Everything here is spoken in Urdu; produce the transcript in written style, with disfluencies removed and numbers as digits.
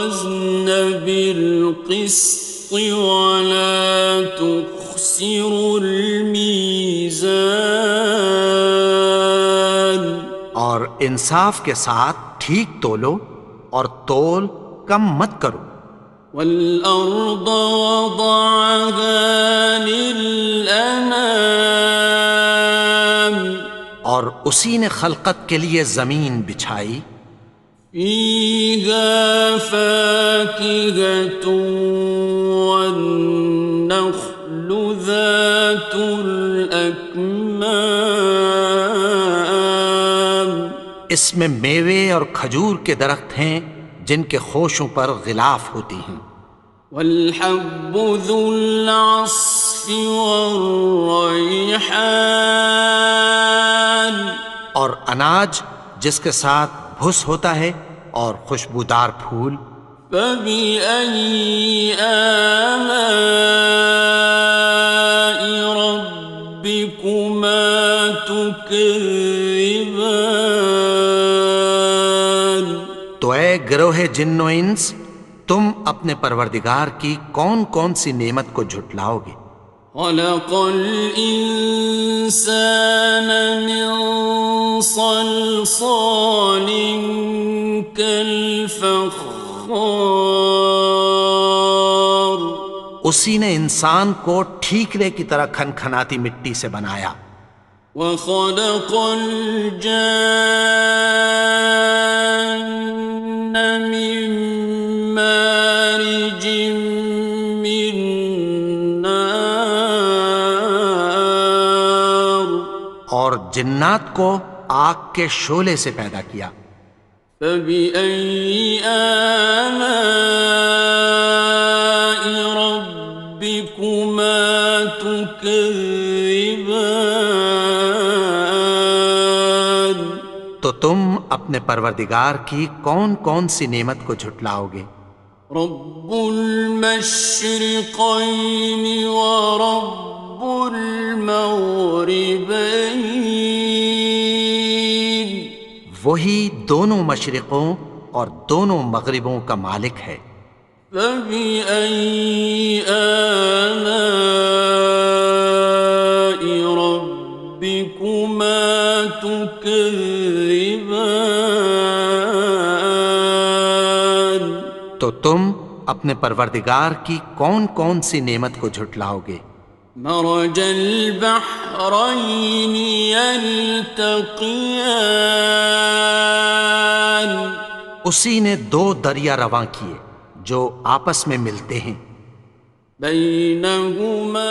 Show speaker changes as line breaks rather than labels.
الوزن بالقسط ولا تخسروا الميزان
اور انصاف کے ساتھ ٹھیک تولو اور تول کم مت کرو۔
والأرض وضعها للأنام
اور اسی نے خلقت کے لیے زمین بچھائی،
فيها فاكهة والنخل ذات الأكمام
اس میں میوے اور کھجور کے درخت ہیں جن کے خوشوں پر غلاف ہوتی ہیں،
والحب ذو العصف والريحان
اور اناج جس کے ساتھ بھس ہوتا ہے اور خوشبودار پھول۔
فبأي آلاء ربكما تكذبان
تو اے گروہ جن و انس، تم اپنے پروردگار کی کون کون سی نعمت کو جھٹلاؤ گے؟
خلق الإنسان من صلصال كالفخار
اسی نے انسان کو ٹھیکرے کی طرح کھنکھناتی مٹی سے بنایا،
وخلق الجان من مارج من نار
اور جنات کو آگ کے شعلے سے پیدا کیا۔
فبأي آلاء ربكما تكذبان
تو تم اپنے پروردگار کی کون کون سی نعمت کو جھٹلاؤ گے؟
رب المشرقين ورب المغربين
وہی دونوں مشرقوں اور دونوں مغربوں کا مالک ہے۔
فبأي آلاء ربكما تكذبان
تو تم اپنے پروردگار کی کون کون سی نعمت کو جھٹلاؤ گے؟
مرج البحرين يلتقيان
اسی نے دو دریا رواں کیے جو آپس میں ملتے ہیں،
بينهما